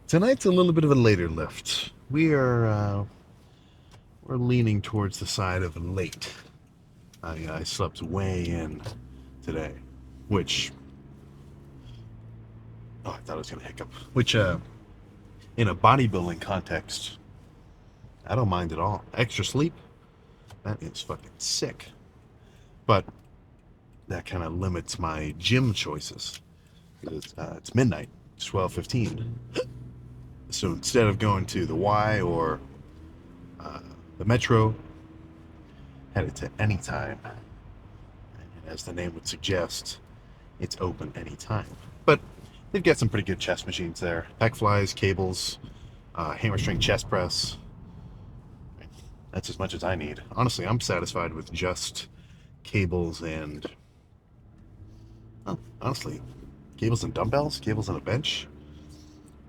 tonight's a little bit of a later lift. We're leaning towards the side of late. I slept way in today, which I thought I was gonna hiccup. Which in a bodybuilding context, I don't mind at all. Extra sleep, that is fucking sick. But that kind of limits my gym choices. It's midnight, it's 12:15. So instead of going to the Y or uh, the Metro, headed to Anytime. And as the name would suggest, it's open anytime. But they've got some pretty good chest machines there. Pec flies, cables, hamstring chest press. That's as much as I need. Honestly, I'm satisfied with just cables and, well, honestly, cables and dumbbells, cables and a bench.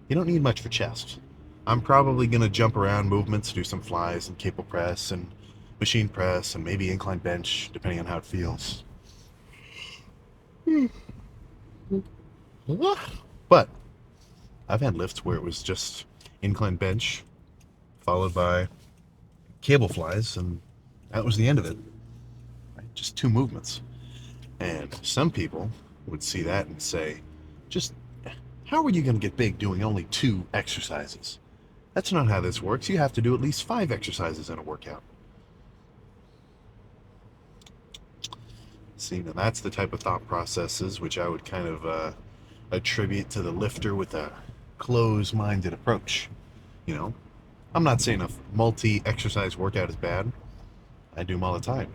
You don't need much for chest. I'm probably going to jump around movements, do some flies and cable press and machine press and maybe incline bench, depending on how it feels. But I've had lifts where it was just incline bench followed by cable flies, and that was the end of it. Right? Just two movements. And some people would see that and say, just how are you going to get big doing only two exercises? That's not how this works. You have to do at least 5 exercises in a workout. See, now that's the type of thought processes which I would kind of attribute to the lifter with a closed-minded approach. You know, I'm not saying a multi-exercise workout is bad. I do them all the time.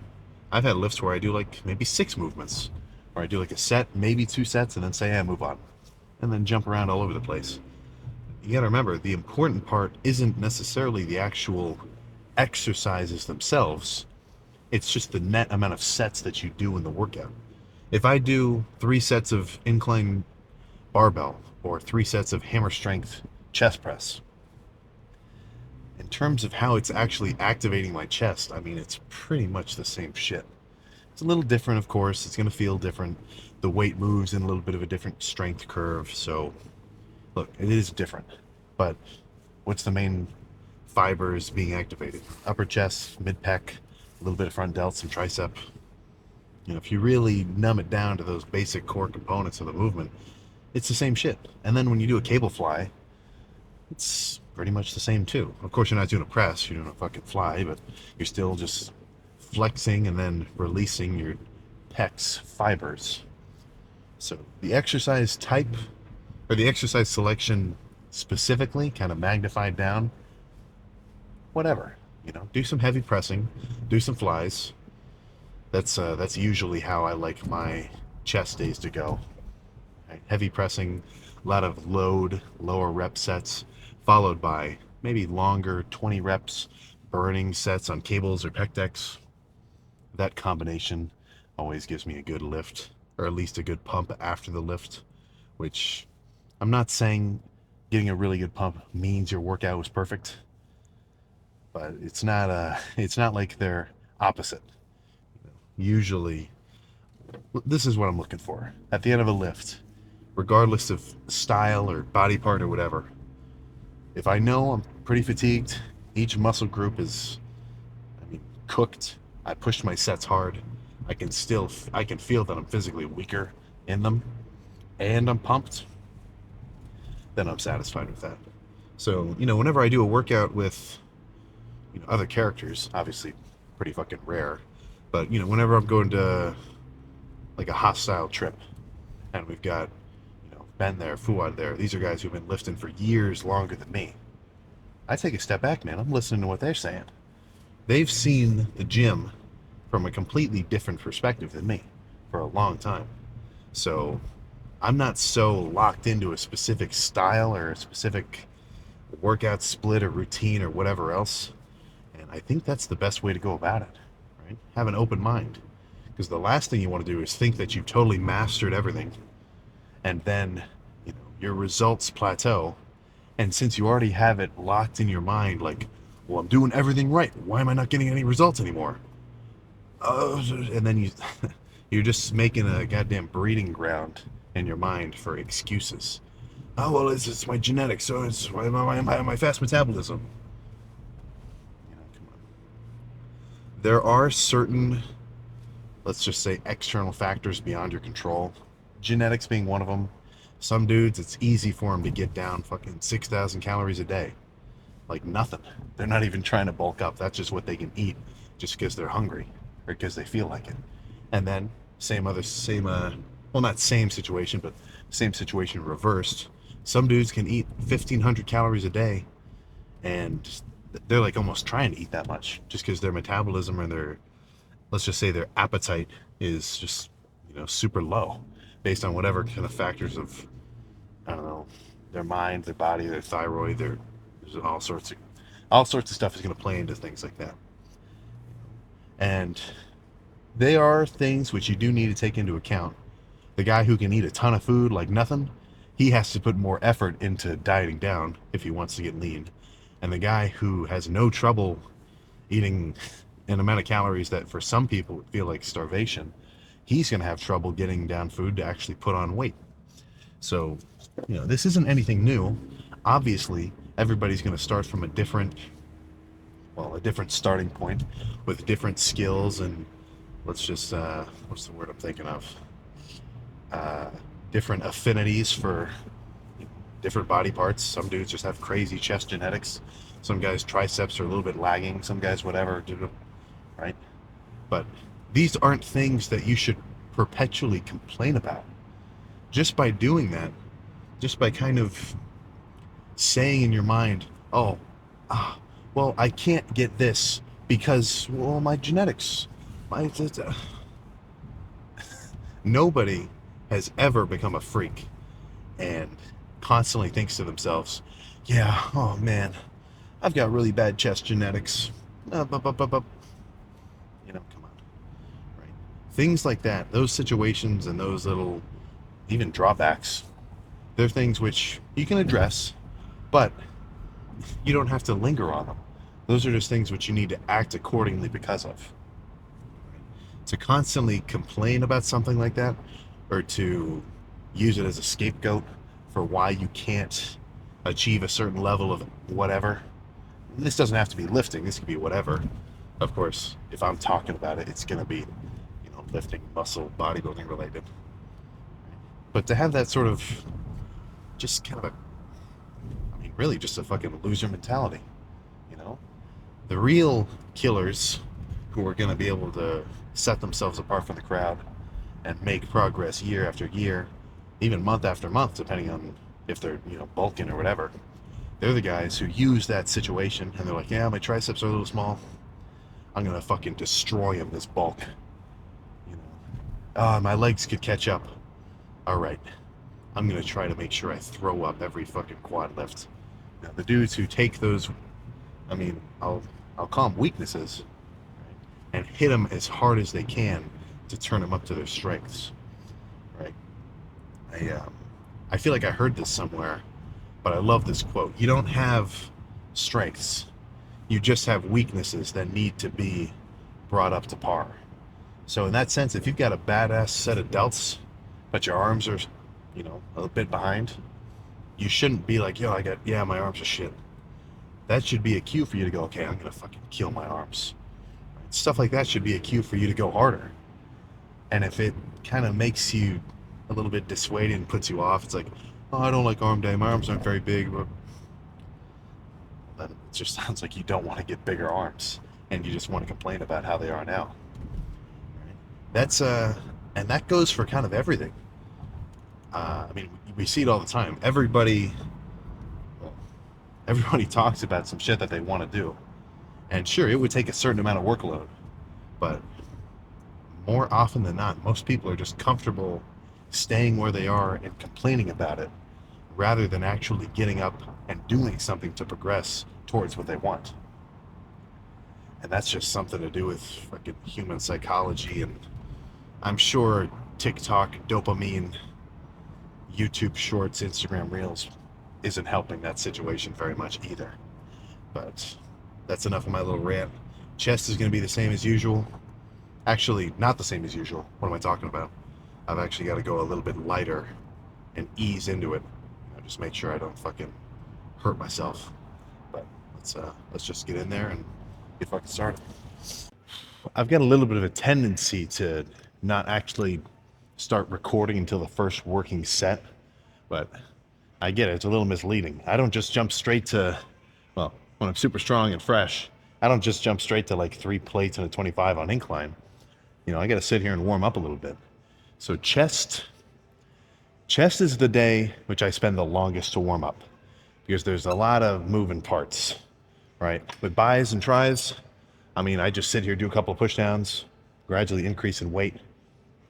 I've had lifts where I do like maybe 6 movements, or I do like a set, maybe 2 sets, and then say, yeah, move on, and then jump around all over the place. You gotta remember, the important part isn't necessarily the actual exercises themselves. It's just the net amount of sets that you do in the workout. If I do 3 sets of incline barbell or 3 sets of hammer strength chest press, in terms of how it's actually activating my chest, I mean, it's pretty much the same shit. It's a little different, of course. It's going to feel different. The weight moves in a little bit of a different strength curve. So, look, it is different. But what's the main fibers being activated? Upper chest, mid pec, a little bit of front delt, some tricep. You know, if you really numb it down to those basic core components of the movement, it's the same shit. And then when you do a cable fly, it's pretty much the same too. Of course, you're not doing a press, you're doing a fucking fly, but you're still just flexing and then releasing your pecs fibers. So the exercise type, or the exercise selection specifically, kind of magnified down, whatever. You know, do some heavy pressing, do some flies. That's usually how I like my chest days to go. Right? Heavy pressing, a lot of load, lower rep sets, followed by maybe longer 20 reps burning sets on cables or pec decks. That combination always gives me a good lift, or at least a good pump after the lift, which I'm not saying getting a really good pump means your workout was perfect, but it's not like they're opposite. Usually, this is what I'm looking for at the end of a lift, regardless of style or body part or whatever. If I know I'm pretty fatigued, each muscle group is, I mean, cooked. I pushed my sets hard. I can feel that I'm physically weaker in them, and I'm pumped. Then I'm satisfied with that. So, you know, whenever I do a workout with, you know, other characters, obviously pretty fucking rare, but, you know, whenever I'm going to like a hostile trip and we've got, you know, Ben there, Fuad there, these are guys who've been lifting for years longer than me. I take a step back, man. I'm listening to what they're saying. They've seen the gym from a completely different perspective than me for a long time. So I'm not so locked into a specific style or a specific workout split or routine or whatever else. And I think that's the best way to go about it, right? Have an open mind. Because the last thing you want to do is think that you've totally mastered everything and then, you know, your results plateau. And since you already have it locked in your mind, like, well, I'm doing everything right. Why am I not getting any results anymore? And then you're just making a goddamn breeding ground in your mind for excuses. Oh well, it's my genetics, so it's my fast metabolism. You know, come on. There are certain, let's just say, external factors beyond your control. Genetics being one of them. Some dudes, it's easy for them to get down fucking 6,000 calories a day, like nothing. They're not even trying to bulk up. That's just what they can eat, just because they're hungry or because they feel like it. And then well, not same situation, but same situation reversed. Some dudes can eat 1,500 calories a day, and they're like almost trying to eat that much, just because their metabolism and their, let's just say, their appetite is just, super low, based on whatever kind of factors of, I don't know, their mind, their body, their thyroid, there's all sorts of stuff is going to play into things like that. And they are things which you do need to take into account. The guy who can eat a ton of food like nothing, he has to put more effort into dieting down if he wants to get lean. And the guy who has no trouble eating an amount of calories that for some people would feel like starvation, he's going to have trouble getting down food to actually put on weight. So, this isn't anything new. Obviously, everybody's going to start from a different starting point with different skills and, let's just, what's the word I'm thinking of? Uh, Different affinities for different body parts. Some dudes just have crazy chest genetics. Some guys' triceps are a little bit lagging. Some guys, whatever, right? But these aren't things that you should perpetually complain about. Just by doing that, just by kind of saying in your mind, oh, ah, well, I can't get this because, well, my genetics. My, Nobody has ever become a freak and constantly thinks to themselves, yeah, oh man, I've got really bad chest genetics. Come on, right? Things like that, those situations and those little, even drawbacks, they're things which you can address, but you don't have to linger on them. Those are just things which you need to act accordingly because of. To constantly complain about something like that, or to use it as a scapegoat for why you can't achieve a certain level of whatever. This doesn't have to be lifting, this could be whatever. Of course, if I'm talking about it, it's going to be, lifting, muscle, bodybuilding related. But to have that sort of, just kind of really just a fucking loser mentality, you know? The real killers who are going to be able to set themselves apart from the crowd and make progress year after year, even month after month, depending on if they're, bulking or whatever. They're the guys who use that situation and they're like, yeah, my triceps are a little small. I'm going to fucking destroy them, this bulk. You know, my legs could catch up. All right. I'm going to try to make sure I throw up every fucking quad lift. Now, the dudes who take those, I'll call them weaknesses, right? And hit them as hard as they can to turn them up to their strengths, right? I feel like I heard this somewhere, but I love this quote. You don't have strengths. You just have weaknesses that need to be brought up to par. So in that sense, if you've got a badass set of delts, but your arms are, a bit behind, you shouldn't be like, my arms are shit. That should be a cue for you to go, okay, I'm gonna fucking kill my arms. Right? Stuff like that should be a cue for you to go harder. And if it kind of makes you a little bit dissuaded and puts you off, it's like, oh, I don't like arm day. My arms aren't very big. But then it just sounds like you don't want to get bigger arms, and you just want to complain about how they are now. Right? And that goes for kind of everything. We see it all the time. Everybody talks about some shit that they want to do. And sure, it would take a certain amount of workload. But more often than not, most people are just comfortable staying where they are and complaining about it rather than actually getting up and doing something to progress towards what they want. And that's just something to do with fucking human psychology. And I'm sure TikTok, dopamine, YouTube shorts, Instagram reels isn't helping that situation very much either. But that's enough of my little rant. Chest is going to be the same as usual. Actually, not the same as usual. What am I talking about? I've actually got to go a little bit lighter and ease into it. I just make sure I don't fucking hurt myself. But let's just get in there and get fucking started. I've got a little bit of a tendency to not actually start recording until the first working set, but I get it. It's a little misleading. I don't just jump straight to, well, when I'm super strong and fresh, I don't just jump straight to like 3 plates and a 25 on incline. You know, I got to sit here and warm up a little bit. So chest is the day which I spend the longest to warm up because there's a lot of moving parts, right? With buys and tries, I mean, I just sit here, do a couple of push downs, gradually increase in weight.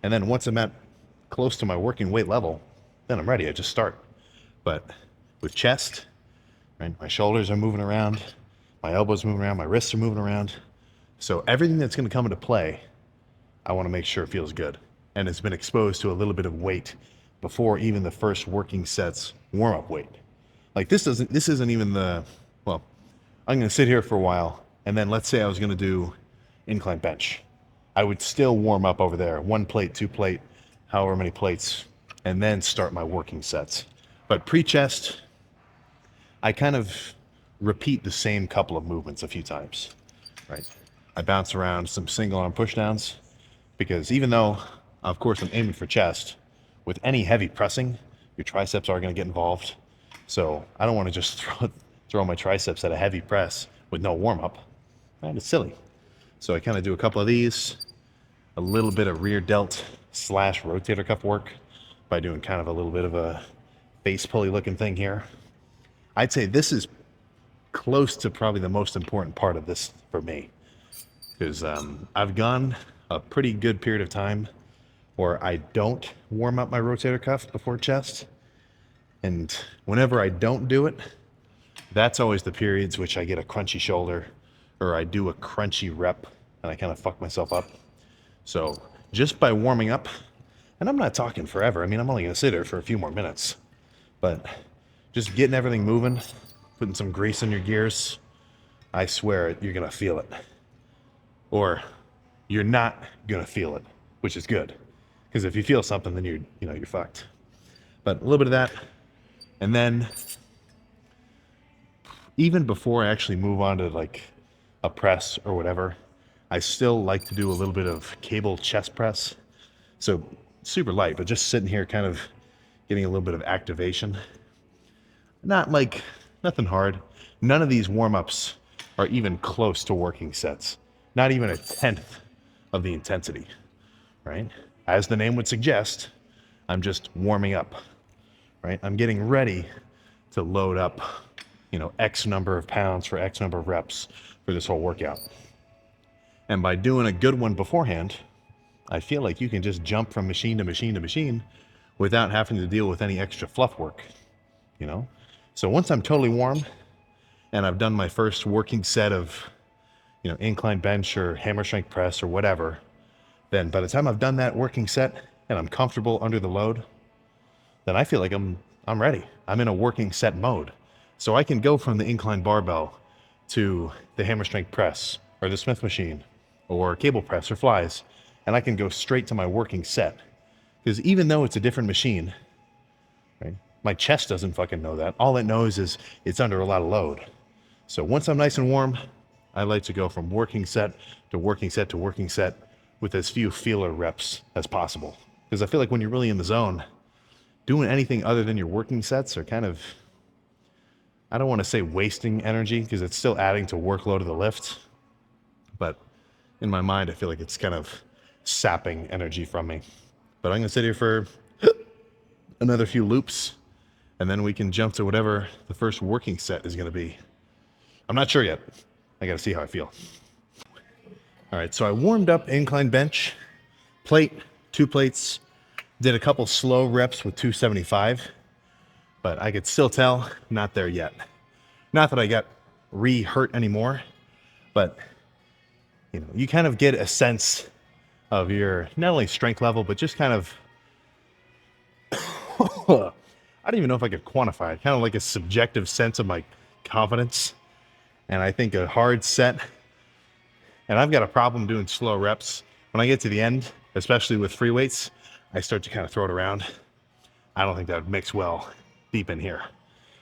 And then once I'm at close to my working weight level, then I'm ready. I just start. But with chest, right, my shoulders are moving around, my elbows moving around, my wrists are moving around. So everything that's going to come into play, I want to make sure it feels good. And it's been exposed to a little bit of weight before even the first working sets warm-up weight. Like this isn't even the, well, I'm going to sit here for a while, and then let's say I was going to do incline bench. I would still warm up over there, 1 plate, 2 plate, however many plates, and then start my working sets. But pre-chest, I kind of repeat the same couple of movements a few times, right? I bounce around some single arm push downs because even though, of course, I'm aiming for chest, with any heavy pressing, your triceps are going to get involved. So I don't want to just throw my triceps at a heavy press with no warm up. Right? It's silly. So I kind of do a couple of these, a little bit of rear delt / rotator cuff work by doing kind of a little bit of a face pulley looking thing here. I'd say this is close to probably the most important part of this for me because I've gone a pretty good period of time where I don't warm up my rotator cuff before chest. And whenever I don't do it, that's always the periods which I get a crunchy shoulder or I do a crunchy rep and I kind of fuck myself up. So just by warming up, and I'm not talking forever. I mean, I'm only going to sit here for a few more minutes, but just getting everything moving, putting some grease in your gears, I swear you're going to feel it. Or you're not going to feel it, which is good. Because if you feel something, then you're fucked. But a little bit of that. And then even before I actually move on to like a press or whatever, I still like to do a little bit of cable chest press. So super light, but just sitting here kind of getting a little bit of activation. Not like nothing hard. None of these warm-ups are even close to working sets. Not even 1/10 of the intensity, right? As the name would suggest, I'm just warming up, right? I'm getting ready to load up, X number of pounds for X number of reps for this whole workout. And by doing a good one beforehand, I feel like you can just jump from machine to machine to machine without having to deal with any extra fluff work, So once I'm totally warm and I've done my first working set of, incline bench or hammer strength press or whatever, then by the time I've done that working set and I'm comfortable under the load, then I feel like I'm ready. I'm in a working set mode. So I can go from the incline barbell to the hammer strength press or the Smith machine or cable press or flies, and I can go straight to my working set. Because even though it's a different machine, right, my chest doesn't fucking know that. All it knows is it's under a lot of load. So once I'm nice and warm, I like to go from working set to working set to working set with as few feeler reps as possible. Because I feel like when you're really in the zone, doing anything other than your working sets are kind of, I don't want to say wasting energy because it's still adding to workload of the lift. But in my mind, I feel like it's kind of sapping energy from me. But I'm going to sit here for another few loops, and then we can jump to whatever the first working set is going to be. I'm not sure yet. I got to see how I feel. All right, so I warmed up incline bench, plate, 2 plates, did a couple slow reps with 275, but I could still tell not there yet. Not that I got re-hurt anymore, but you kind of get a sense of your not only strength level, but just kind of, I don't even know if I could quantify it, kind of like a subjective sense of my confidence. And I think a hard set, and I've got a problem doing slow reps. When I get to the end, especially with free weights, I start to kind of throw it around. I don't think that would mix well deep in here.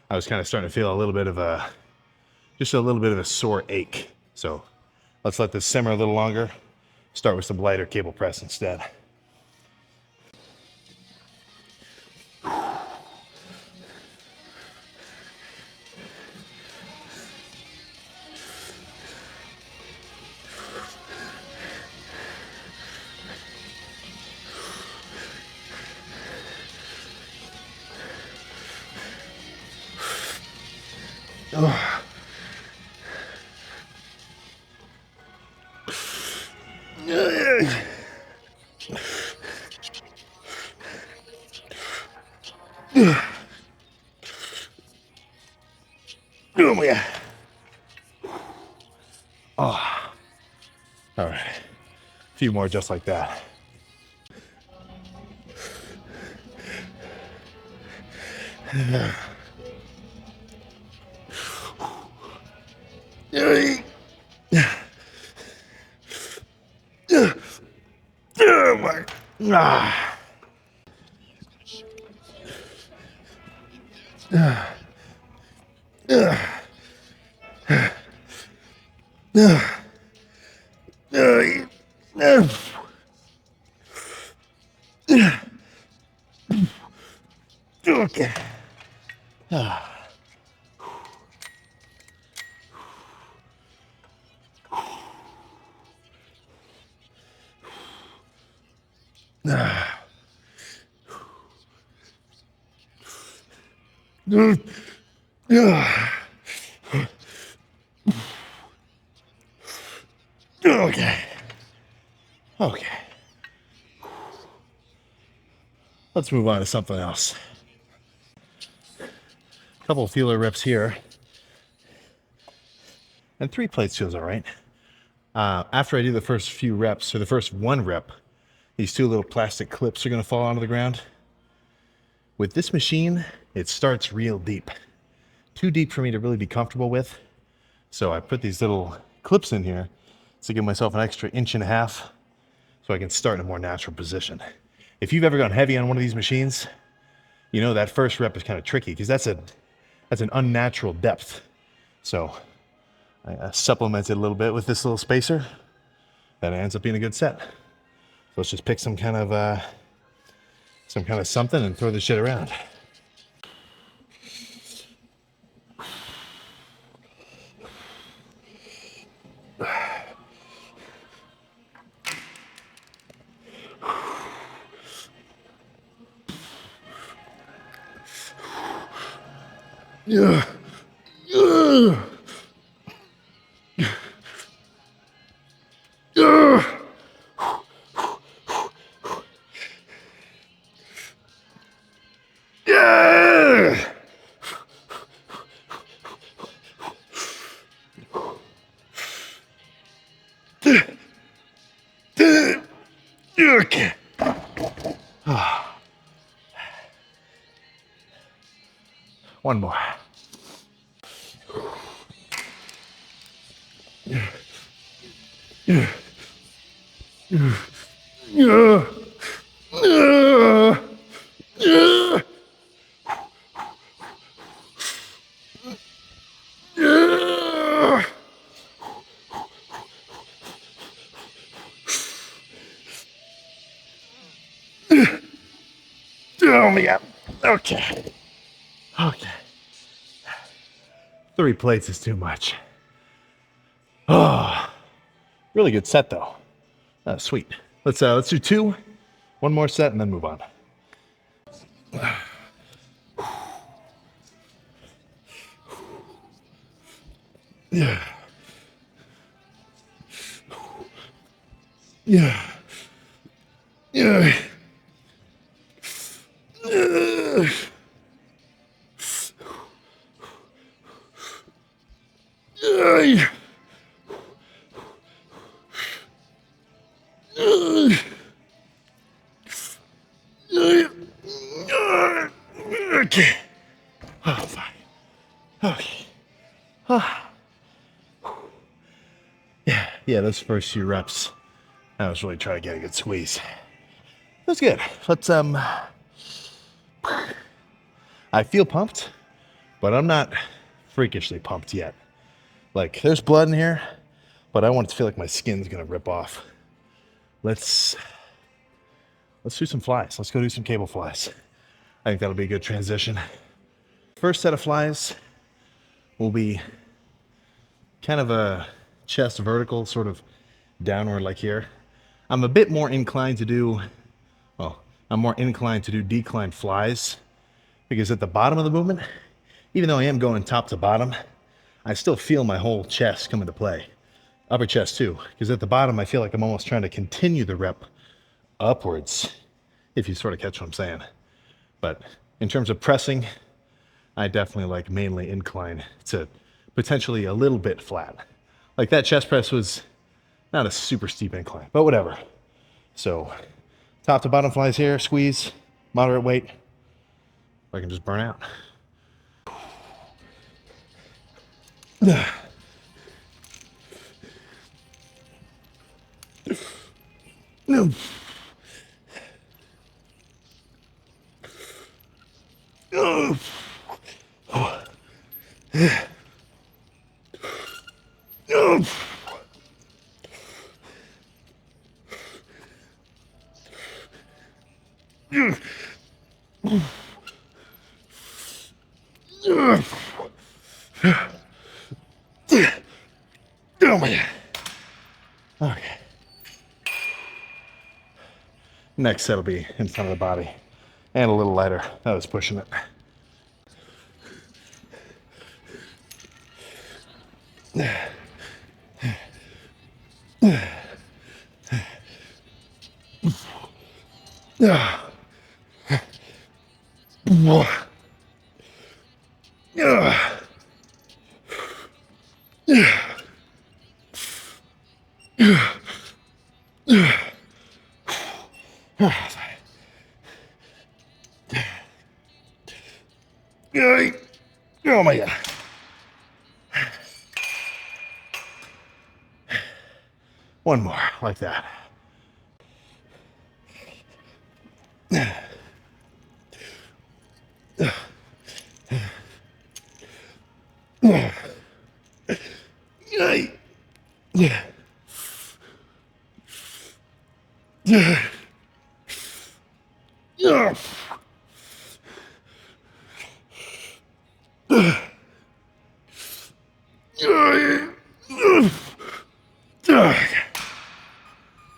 I was kind of starting to feel a little bit of a, just a little bit of a sore ache. So let's let this simmer a little longer. Start with some lighter cable press instead. Oh. Oh yeah. Oh. All right. A few more just like that. Oh my. Ah. Okay. Okay. Okay. Let's move on to something else. A couple of feeler reps here. And 3 plates feels all right. After I do the first few reps, or the first 1 rep, these 2 little plastic clips are going to fall onto the ground. With this machine, it starts real deep. Too deep for me to really be comfortable with. So I put these little clips in here to give myself an extra 1.5 inches so I can start in a more natural position. If you've ever gone heavy on one of these machines, you know that first rep is kind of tricky because that's an unnatural depth. So I supplemented a little bit with this little spacer. That ends up being a good set. So let's just pick some kind of something and throw this shit around. Yeah. Okay. One more. Oh my God. Okay. Okay. 3 plates is too much. Oh, really good set though. Sweet. Let's do 2, 1 more set, and then move on. Yeah. Yeah. Yeah. Okay. Oh, fine. Okay. Yeah, those first few reps, I was really trying to get a good squeeze. That's good. Let's I feel pumped, but I'm not freakishly pumped yet. Like, there's blood in here, but I want it to feel like my skin's gonna rip off. Let's do some flies. Let's go do some cable flies. I think that'll be a good transition. First set of flies will be kind of a chest vertical, sort of downward like here. I'm a bit more inclined to do, well, I'm more inclined to do decline flies because at the bottom of the movement, even though I am going top to bottom, I still feel my whole chest come into play. Upper chest too, because at the bottom, I feel like I'm almost trying to continue the rep upwards, if you sort of catch what I'm saying. But in terms of pressing, I definitely like mainly incline to potentially a little bit flat. Like that chest press was not a super steep incline, but whatever. So top to bottom flies here, squeeze, moderate weight. I can just burn out. No. Oh my God. Okay. Next set will be in front of the body and a little lighter. That was pushing it. Oh my God. One more like that.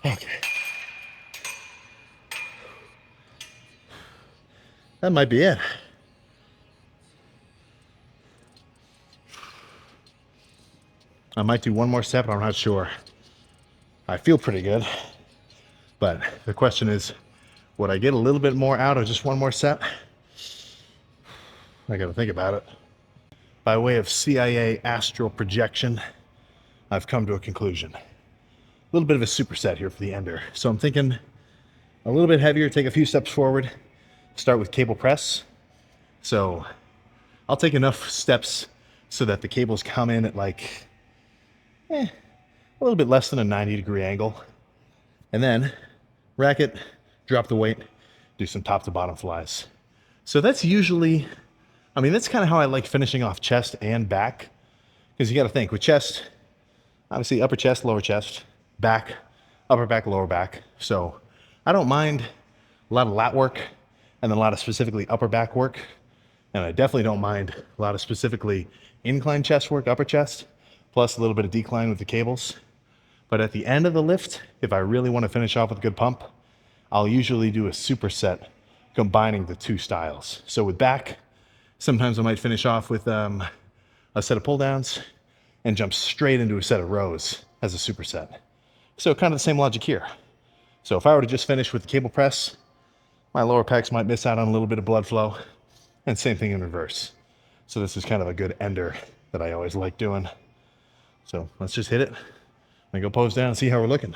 Okay. That might be it. I might do one more set, but I'm not sure. I feel pretty good. But the question is, would I get a little bit more out of just one more set? I gotta think about it. By way of CIA astral projection, I've come to a conclusion. A little bit of a superset here for the ender. So I'm thinking a little bit heavier, take a few steps forward, start with cable press. So I'll take enough steps so that the cables come in at like a little bit less than a 90-degree angle. And then rack it, drop the weight, do some top to bottom flies. So that's usually, I mean, that's kind of how I like finishing off chest and back. Because you got to think with chest, obviously upper chest, lower chest, back, upper back, lower back. So I don't mind a lot of lat work and then a lot of specifically upper back work. And I definitely don't mind a lot of specifically incline chest work, upper chest, plus a little bit of decline with the cables. But at the end of the lift, if I really want to finish off with a good pump, I'll usually do a superset combining the two styles. So with back, sometimes I might finish off with a set of pull downs and jump straight into a set of rows as a superset. So kind of the same logic here. So if I were to just finish with the cable press, my lower pecs might miss out on a little bit of blood flow, and same thing in reverse. So this is kind of a good ender that I always like doing. So let's just hit it and go pose down and see how we're looking.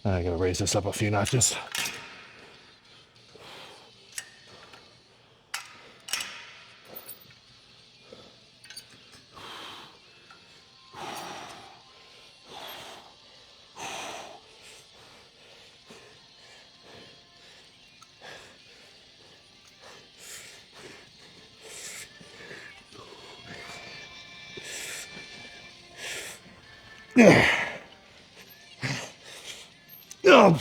I gotta raise this up a few notches. Oh.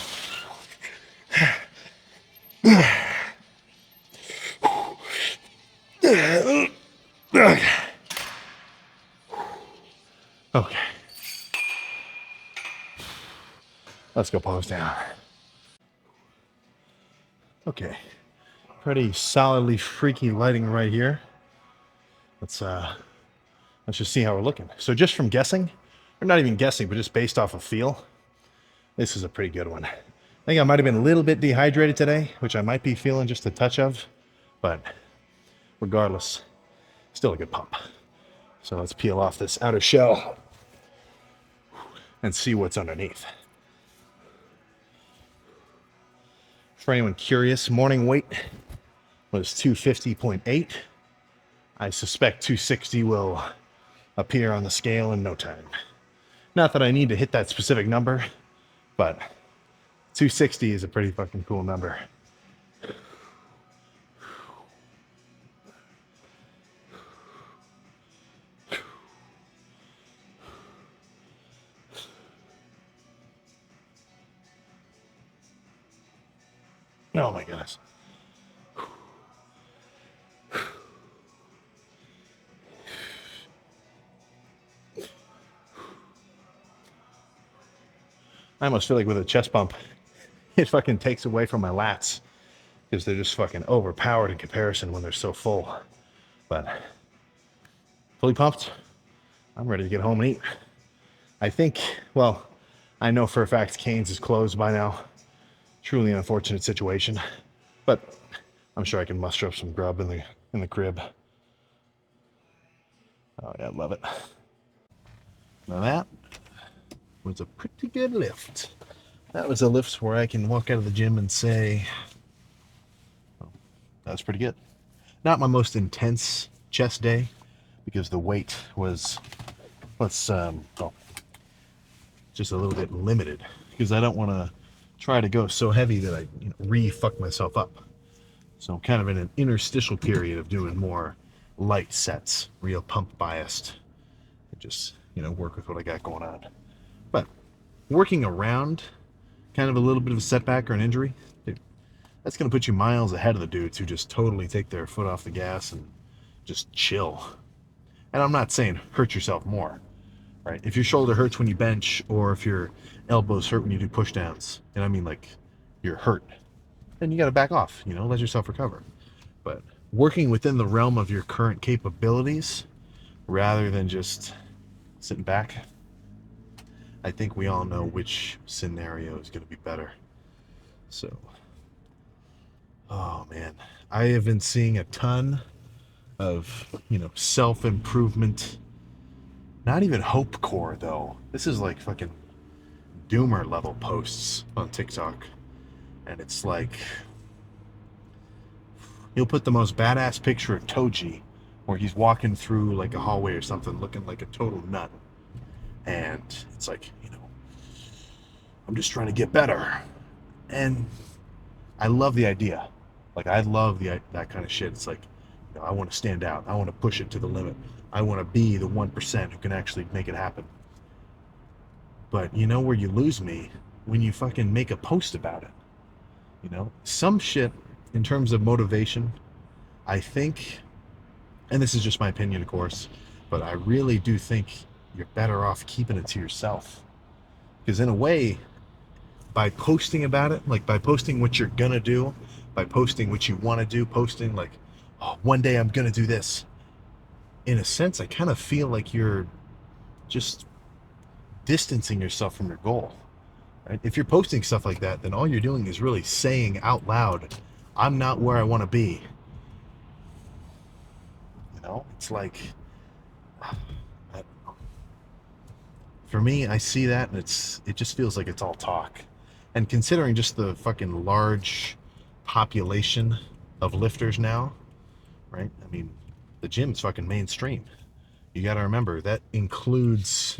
Okay. Let's go pose down. Okay. Pretty solidly freaky lighting right here. Let's just see how we're looking. So just from guessing, or not even guessing, but just based off of feel, this is a pretty good one. I think I might have been a little bit dehydrated today, which I might be feeling just a touch of, but regardless, still a good pump. So let's peel off this outer shell and see what's underneath. For anyone curious, morning weight was 250.8. I suspect 260 will appear on the scale in no time. Not that I need to hit that specific number, but 260 is a pretty fucking cool number. Oh my goodness. I almost feel like with a chest pump, it fucking takes away from my lats because they're just fucking overpowered in comparison when they're so full. But fully pumped, I'm ready to get home and eat. I think, well, I know for a fact Cane's is closed by now. Truly an unfortunate situation, but I'm sure I can muster up some grub in the crib. Oh yeah, love it. Now that was a pretty good lift. That was a lift where I can walk out of the gym and say, oh, that was pretty good. Not my most intense chest day because the weight was, just a little bit limited because I don't want to try to go so heavy that I re-fuck myself up. So I'm kind of in an interstitial period of doing more light sets, real pump biased, and just work with what I got going on. But working around kind of a little bit of a setback or an injury, dude, that's going to put you miles ahead of the dudes who just totally take their foot off the gas and just chill. And I'm not saying hurt yourself more, right? If your shoulder hurts when you bench, or if your elbows hurt when you do push downs, and I mean like you're hurt, then you got to back off, let yourself recover. But working within the realm of your current capabilities rather than just sitting back, I think we all know which scenario is going to be better. So, oh man, I have been seeing a ton of, self-improvement, not even hope core though. This is like fucking doomer level posts on TikTok. And it's like, he'll put the most badass picture of Toji where he's walking through like a hallway or something looking like a total nut. And it's like, I'm just trying to get better. And I love the idea. Like, I love that kind of shit. It's like, I want to stand out. I want to push it to the limit. I want to be the 1% who can actually make it happen. But where you lose me? When you fucking make a post about it. Some shit in terms of motivation, I think, and this is just my opinion, of course, but I really do think you're better off keeping it to yourself. Because in a way, by posting about it, like by posting what you're gonna do, by posting what you want to do, posting like, oh, one day I'm gonna do this, in a sense, I kind of feel like you're just distancing yourself from your goal. Right? If you're posting stuff like that, then all you're doing is really saying out loud, I'm not where I want to be. It's like, for me, I see that and it just feels like it's all talk. And considering just the fucking large population of lifters now, right? I mean, the gym's fucking mainstream. You got to remember that includes,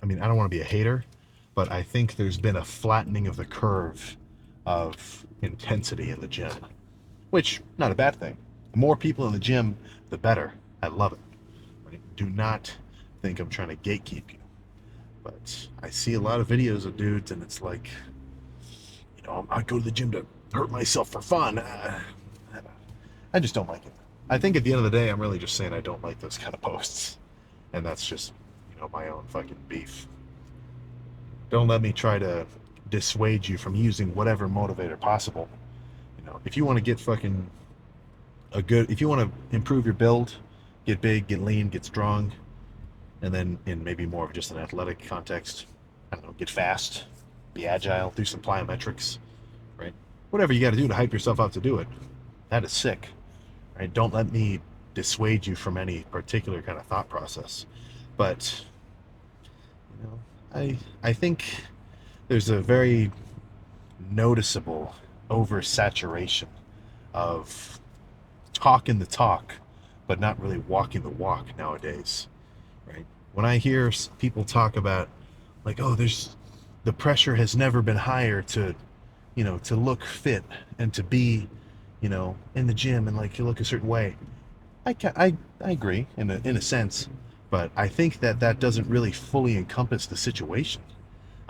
I mean, I don't want to be a hater, but I think there's been a flattening of the curve of intensity in the gym, which not a bad thing. The more people in the gym, the better. I love it. Right? Do not think I'm trying to gatekeep you, but I see a lot of videos of dudes, and it's like, I go to the gym to hurt myself for fun. I just don't like it. I think at the end of the day, I'm really just saying I don't like those kind of posts, and that's just, my own fucking beef. Don't let me try to dissuade you from using whatever motivator possible. If you want to get fucking if you want to improve your build, get big, get lean, get strong, and then in maybe more of just an athletic context, I don't know, get fast, be agile, do some plyometrics, right? Whatever you got to do to hype yourself up to do it. That is sick, right? Don't let me dissuade you from any particular kind of thought process. But, I think there's a very noticeable oversaturation of talking the talk, but not really walking the walk nowadays, right? When I hear people talk about, like, oh, the pressure has never been higher to, to look fit and to be, in the gym and like you look a certain way. I agree in a sense, but I think that doesn't really fully encompass the situation.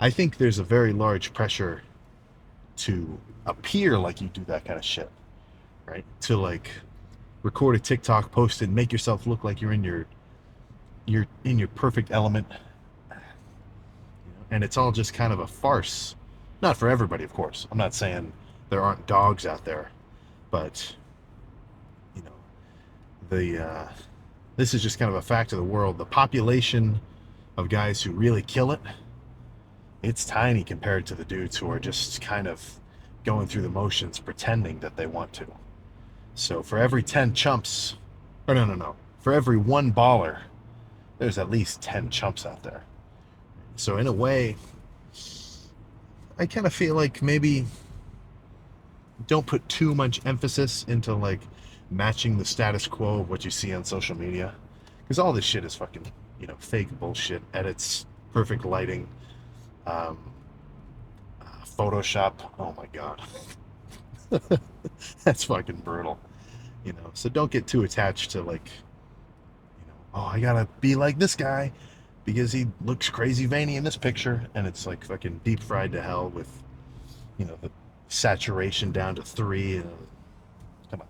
I think there's a very large pressure to appear like you do that kind of shit, right? To like record a TikTok, post it, make yourself look like you're in your perfect element, and it's all just kind of a farce. Not for everybody, of course. I'm not saying there aren't dogs out there, but the this is just kind of a fact of the world. The population of guys who really kill it, it's tiny compared to the dudes who are just kind of going through the motions, pretending that they want to. So for every 10 chumps, or no, for every one baller, there's at least 10 chumps out there. So in a way, I kind of feel like maybe don't put too much emphasis into like matching the status quo of what you see on social media, because all this shit is fucking, fake bullshit, edits, perfect lighting, Photoshop. Oh my god. That's fucking brutal. So don't get too attached to like, oh, I gotta be like this guy because he looks crazy veiny in this picture, and it's like fucking deep fried to hell with, the saturation down to 3. Come on.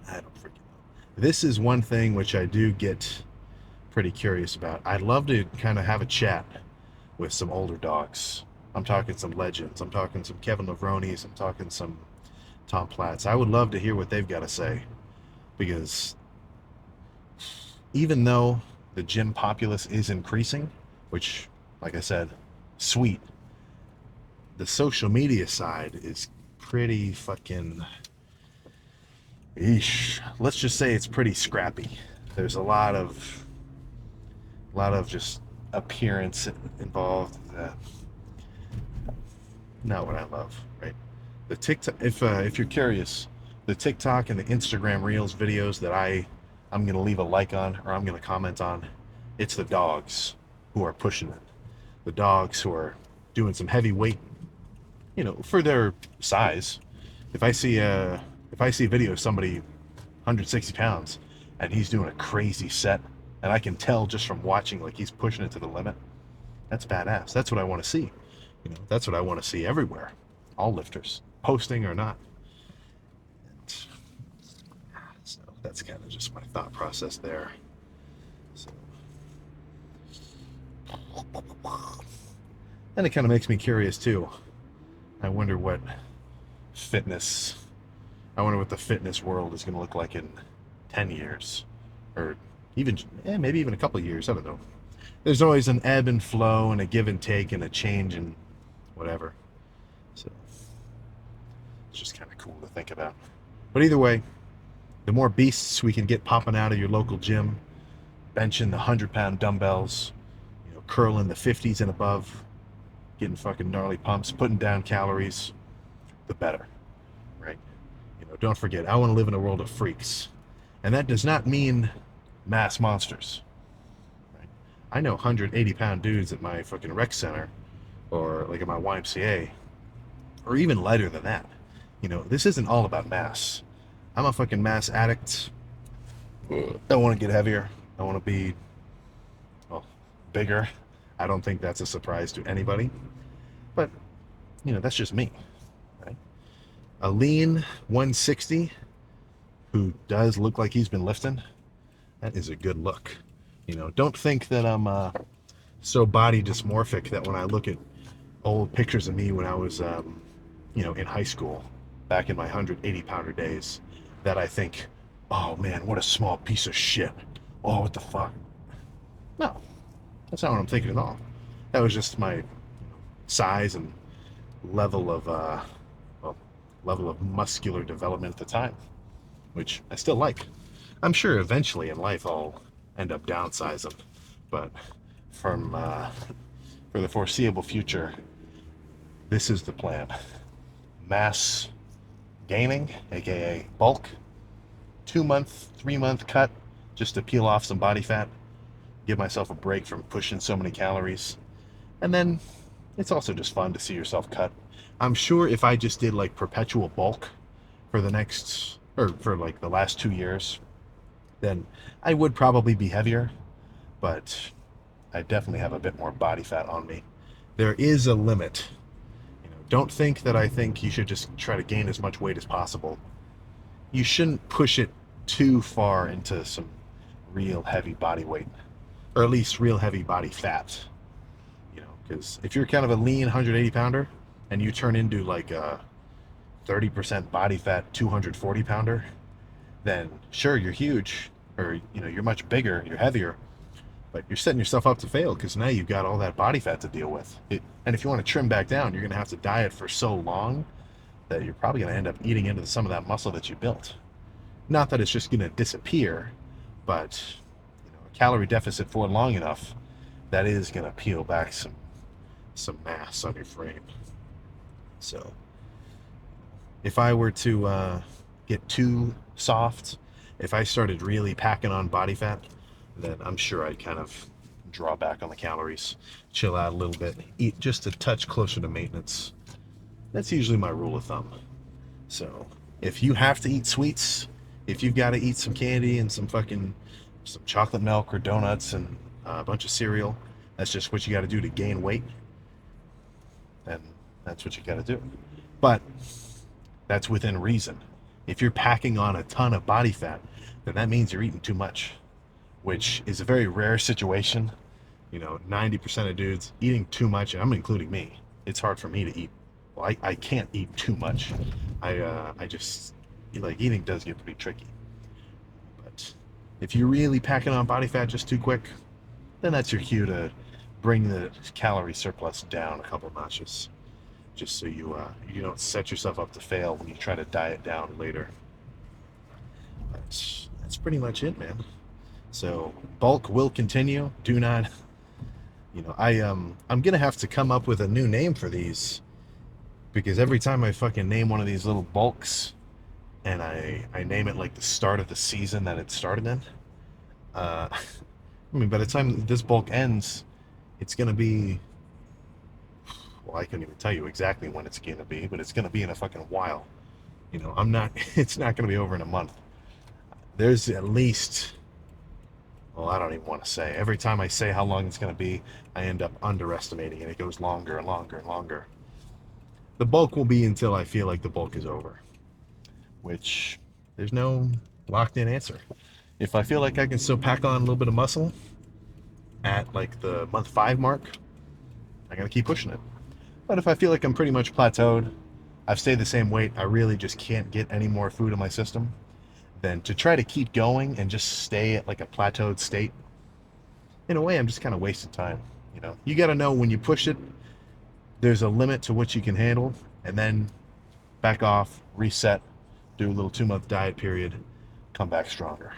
I don't freaking know. This is one thing which I do get pretty curious about. I'd love to kind of have a chat with some older dogs. I'm talking some legends. I'm talking some Kevin Lavronis. I'm talking some Tom Platts. I would love to hear what they've got to say, because even though the gym populace is increasing, which, like I said, sweet, the social media side is pretty fucking, let's just say it's pretty scrappy. There's a lot of just appearance involved. Not what I love, right? The TikTok, if you're curious, the TikTok and the Instagram Reels videos that I'm gonna leave a like on, or I'm gonna comment on, it's the dogs who are pushing it. The dogs who are doing some heavy weight, for their size. If I see a video of somebody 160 pounds and he's doing a crazy set, and I can tell just from watching, like, he's pushing it to the limit, that's badass. That's what I want to see. That's what I want to see everywhere. All lifters, posting or not. So that's kind of just my thought process there. So, and it kind of makes me curious too. I wonder what the fitness world is going to look like in 10 years, or even maybe even a couple of years. I don't know. There's always an ebb and flow and a give and take and a change and whatever. So it's just kind of cool to think about. But either way, the more beasts we can get popping out of your local gym, benching the 100-pound dumbbells, curling the 50s and above, getting fucking gnarly pumps, putting down calories, the better, right? Don't forget, I want to live in a world of freaks. And that does not mean mass monsters. Right? I know 180-pound dudes at my fucking rec center or like at my YMCA, or even lighter than that. This isn't all about mass. I'm a fucking mass addict. I want to get heavier. I want to be, well, bigger. I don't think that's a surprise to anybody. But, that's just me. Right? A lean 160 who does look like he's been lifting, that is a good look. Don't think that I'm so body dysmorphic that when I look at old pictures of me when I was, in high school, back in my 180-pounder days, that I think, oh man, what a small piece of shit. Oh, what the fuck? No, that's not what I'm thinking at all. That was just my size and level of, level of muscular development at the time, which I still like. I'm sure eventually in life I'll end up downsizing, but from for the foreseeable future, this is the plan. Mass gaining, aka bulk, 2-month, 3-month cut, just to peel off some body fat, give myself a break from pushing so many calories, and then it's also just fun to see yourself cut. I'm sure if I just did like perpetual bulk for for like the last 2 years, then I would probably be heavier, but I definitely have a bit more body fat on me. There is a limit. Don't think that I think you should just try to gain as much weight as possible. You shouldn't push it too far into some real heavy body weight, or at least real heavy body fat. Because if you're kind of a lean 180-pounder and you turn into like a 30% body fat 240-pounder, then sure, you're huge, or you're much bigger, you're heavier, but you're setting yourself up to fail because now you've got all that body fat to deal with. And if you want to trim back down, you're going to have to diet for so long that you're probably going to end up eating into some of that muscle that you built. Not that it's just going to disappear, but a calorie deficit for long enough, that is going to peel back some mass on your frame. So if I were to get too soft, if I started really packing on body fat, then I'm sure I'd kind of draw back on the calories, chill out a little bit, eat just a touch closer to maintenance. That's usually my rule of thumb. So if you have to eat sweets, if you've got to eat some candy and some chocolate milk or donuts and a bunch of cereal, that's just what you got to do to gain weight, then that's what you got to do. But that's within reason. If you're packing on a ton of body fat, then that means you're eating too much, which is a very rare situation. 90% of dudes eating too much, and I'm including me. It's hard for me to eat. Well, I can't eat too much. I just, eating does get pretty tricky. But if you're really packing on body fat just too quick, then that's your cue to bring the calorie surplus down a couple notches, just so you don't set yourself up to fail when you try to diet down later. That's pretty much it, man. So bulk will continue. Do not, I'm gonna have to come up with a new name for these, because every time I fucking name one of these little bulks, and I name it like the start of the season that it started in, by the time this bulk ends, it's gonna be, well, I couldn't even tell you exactly when it's gonna be, but it's gonna be in a fucking while. It's not gonna be over in a month. There's at least, well, I don't even want to say. Every time I say how long it's going to be, I end up underestimating, and it goes longer and longer and longer. The bulk will be until I feel like the bulk is over, which there's no locked in answer. If I feel like I can still pack on a little bit of muscle at like the month 5 mark, I gotta keep pushing it. But if I feel like I'm pretty much plateaued, I've stayed the same weight, I really just can't get any more food in my system, then to try to keep going and just stay at like a plateaued state, in a way, I'm just kind of wasting time. You got to know when you push it, there's a limit to what you can handle, and then back off, reset, do a little 2-month diet period, come back stronger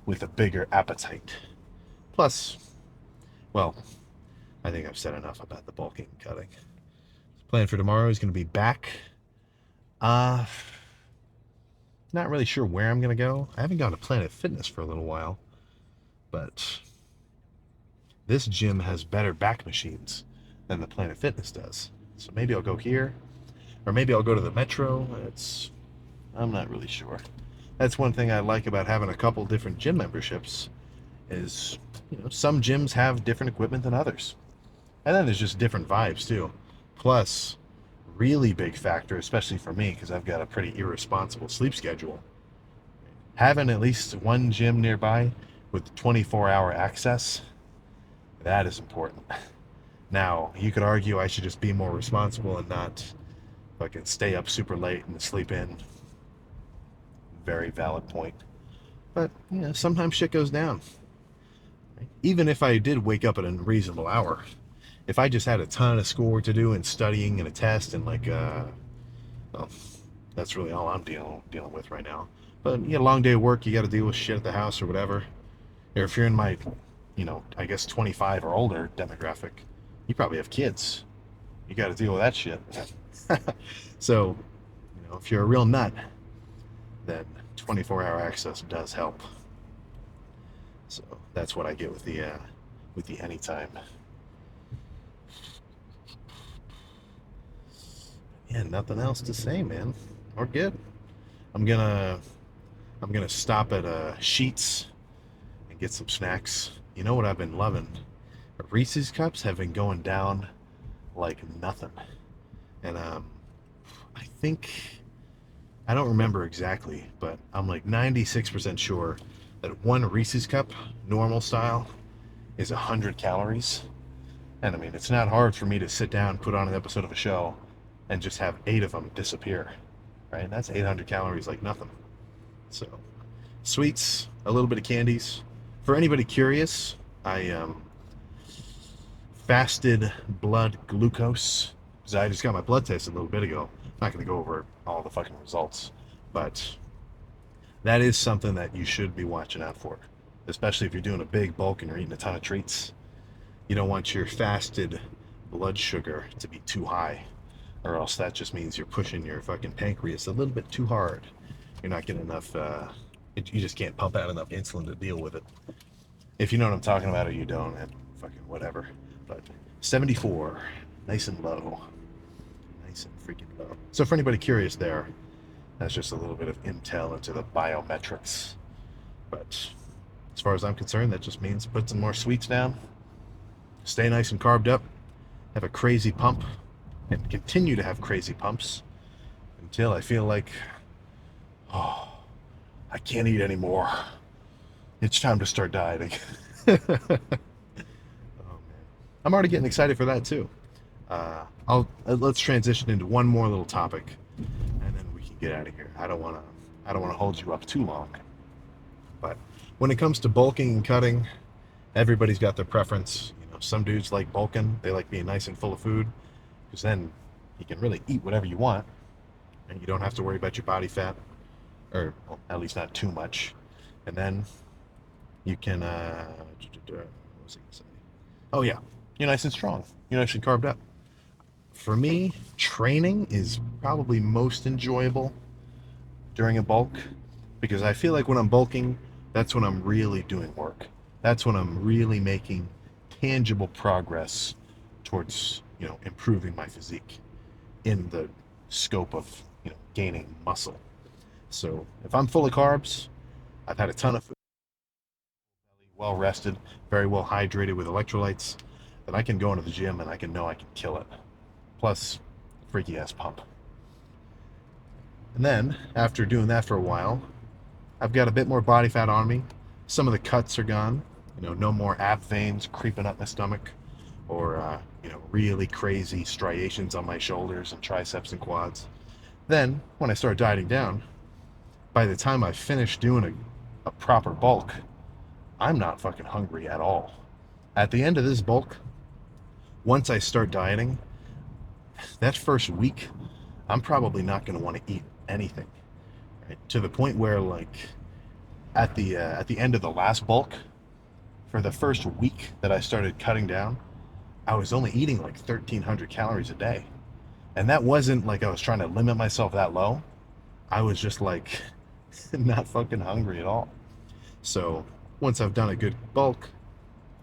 with a bigger appetite. Plus, Well, I think I've said enough about the bulking and cutting. Plan for tomorrow is going to be back. Uh, Not really sure where I'm going to go. I haven't gone to Planet Fitness for a little while, but this gym has better back machines than the Planet Fitness does. So maybe I'll go here, or maybe I'll go to the Metro. I'm not really sure. That's one thing I like about having a couple different gym memberships is, some gyms have different equipment than others. And then there's just different vibes too. Plus, really big factor, especially for me, because I've got a pretty irresponsible sleep schedule. Having at least one gym nearby with 24-hour access, that is important. Now, you could argue I should just be more responsible and not fucking stay up super late and sleep in. Very valid point. But, sometimes shit goes down. Even if I did wake up at a reasonable hour, if I just had a ton of schoolwork to do and studying and a test and well, that's really all I'm dealing with right now. But you get a long day of work, you got to deal with shit at the house or whatever. Or if you're in my, I guess 25 or older demographic, you probably have kids. You got to deal with that shit. So, if you're a real nut, then 24-hour access does help. So that's what I get with the anytime. Yeah, nothing else to say, man. We're good. I'm gonna stop at Sheets and get some snacks. You know what I've been loving? Reese's cups have been going down like nothing, and I think I don't remember exactly, but I'm like 96% sure that one Reese's cup, normal style, is 100 calories. And I mean, it's not hard for me to sit down, put on an episode of a show, and just have 8 of them disappear. Right? That's 800 calories like nothing. So, sweets, a little bit of candies. For anybody curious, I fasted blood glucose because I just got my blood test a little bit ago. I'm not going to go over all the fucking results, but that is something that you should be watching out for, especially if you're doing a big bulk and you're eating a ton of treats. You don't want your fasted blood sugar to be too high, or else that just means you're pushing your fucking pancreas a little bit too hard. You're not getting enough, you just can't pump out enough insulin to deal with it. If you know what I'm talking about or you don't, and fucking whatever. But 74, nice and low. Nice and freaking low. So for anybody curious there, that's just a little bit of intel into the biometrics. But as far as I'm concerned, that just means put some more sweets down, stay nice and carved up, have a crazy pump, and continue to have crazy pumps until I feel like, oh, I can't eat anymore. It's time to start dieting. Oh man, I'm already getting excited for that too. Let's transition into one more little topic, and then we can get out of here. I don't want to hold you up too long. But when it comes to bulking and cutting, everybody's got their preference. Some dudes like bulking; they like being nice and full of food, because then you can really eat whatever you want, and you don't have to worry about your body fat, or well, at least not too much. And then you can, what was I gonna say? Oh yeah, you're nice and strong. You're nice and carved up. For me, training is probably most enjoyable during a bulk because I feel like when I'm bulking, that's when I'm really doing work. That's when I'm really making tangible progress towards, improving my physique in the scope of, gaining muscle. So if I'm full of carbs, I've had a ton of food, well rested, very well hydrated with electrolytes, then I can go into the gym and I can know I can kill it. Plus, freaky ass pump. And then, after doing that for a while, I've got a bit more body fat on me. Some of the cuts are gone. No more ab veins creeping up my stomach, or really crazy striations on my shoulders and triceps and quads. Then, when I start dieting down, by the time I finish doing a proper bulk, I'm not fucking hungry at all. At the end of this bulk, once I start dieting, that first week, I'm probably not going to want to eat anything. Right? To the point where, like, at the end of the last bulk, for the first week that I started cutting down, I was only eating like 1,300 calories a day. And that wasn't like I was trying to limit myself that low. I was just like not fucking hungry at all. So once I've done a good bulk,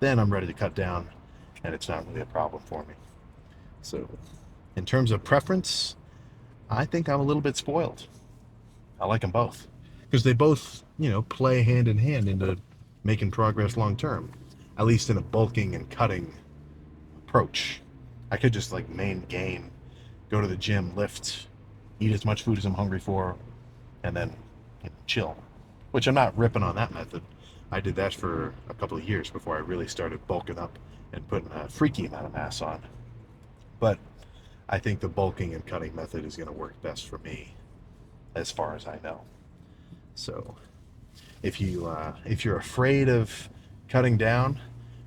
then I'm ready to cut down, and it's not really a problem for me. So in terms of preference, I think I'm a little bit spoiled. I like them both because they both, play hand in hand into making progress long term, at least in a bulking and cutting approach. I could just like main gain, go to the gym, lift, eat as much food as I'm hungry for, and then chill. Which I'm not ripping on that method. I did that for a couple of years before I really started bulking up and putting a freaky amount of mass on. But I think the bulking and cutting method is going to work best for me, as far as I know. So if you're afraid of cutting down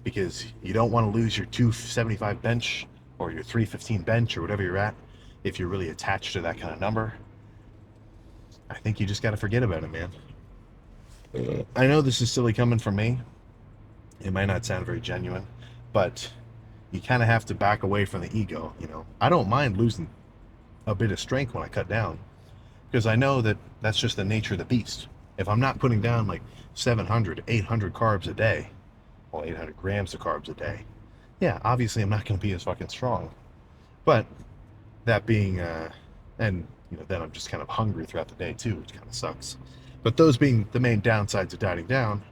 because you don't want to lose your 275 bench or your 315 bench or whatever you're at, if you're really attached to that kind of number, I think you just got to forget about it, man. I know this is silly coming from me. It might not sound very genuine, but you kind of have to back away from the ego. I don't mind losing a bit of strength when I cut down because I know that that's just the nature of the beast. If I'm not putting down like 700, 800 carbs a day, well, 800 grams of carbs a day, yeah, obviously I'm not going to be as fucking strong. But that being, and then I'm just kind of hungry throughout the day too, which kind of sucks. But those being the main downsides of dieting down,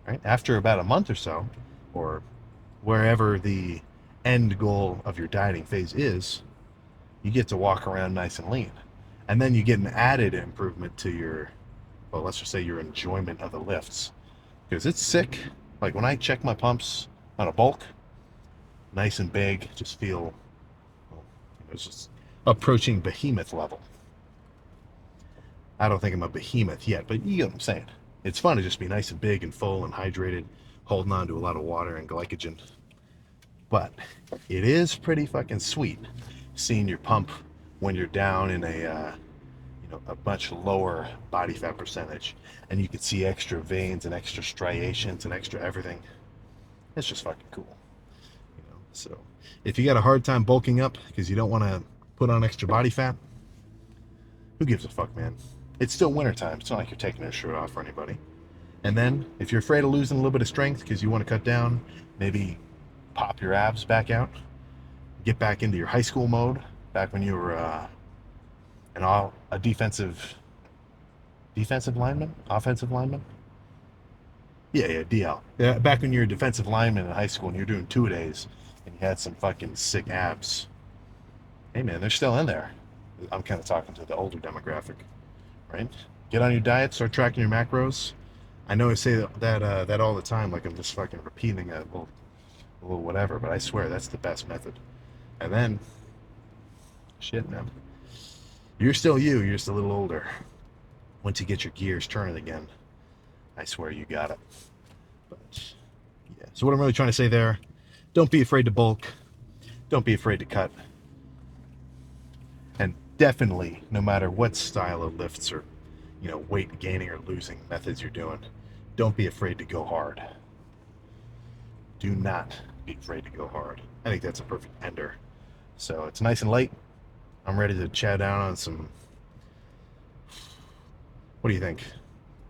right? After about a month or so, or wherever the end goal of your dieting phase is, you get to walk around nice and lean. And then you get an added improvement to your, well, let's just say your enjoyment of the lifts. Because it's sick. Like when I check my pumps on a bulk, nice and big, just feel, well, it's just approaching behemoth level. I don't think I'm a behemoth yet, but you get what I'm saying. It's fun to just be nice and big and full and hydrated, holding on to a lot of water and glycogen. But it is pretty fucking sweet seeing your pump when you're down in a much lower body fat percentage, and you can see extra veins and extra striations and extra everything. It's just fucking cool. So if you got a hard time bulking up because you don't want to put on extra body fat, who gives a fuck, man? It's still wintertime. It's not like you're taking your shirt off for anybody. And then, if you're afraid of losing a little bit of strength because you want to cut down, maybe pop your abs back out, get back into your high school mode, back when you were a defensive lineman, offensive lineman. Yeah, DL. Yeah, back when you were a defensive lineman in high school and you're doing 2-a-days and you had some fucking sick abs. Hey man, they're still in there. I'm kind of talking to the older demographic, right? Get on your diet, start tracking your macros. I know I say that all the time, like I'm just fucking repeating a little whatever, but I swear that's the best method. And then, shit, man, you're still you. You're just a little older. Once you get your gears turning again, I swear you got it. But yeah. So what I'm really trying to say there, don't be afraid to bulk. Don't be afraid to cut. And definitely, no matter what style of lifts or weight gaining or losing methods you're doing, don't be afraid to go hard. Do not be afraid to go hard. I think that's a perfect ender. So it's nice and late. I'm ready to chow down on some. What do you think?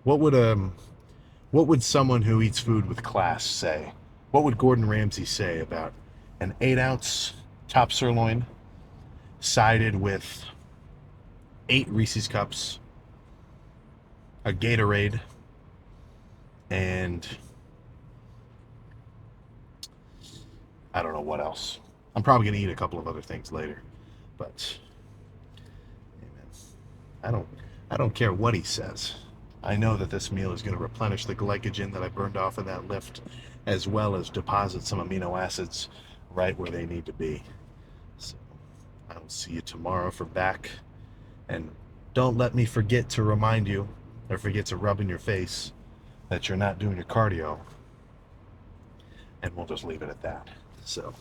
What would someone who eats food with class say? What would Gordon Ramsay say about an 8-ounce top sirloin sided with 8 Reese's cups, a Gatorade, and I don't know what else. I'm probably gonna eat a couple of other things later, but I don't care what he says. I know that this meal is going to replenish the glycogen that I burned off in that lift, as well as deposit some amino acids right where they need to be. So I will see you tomorrow for back. And don't let me forget to remind you, or forget to rub in your face, that you're not doing your cardio. And we'll just leave it at that. So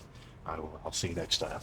I'll see you next time.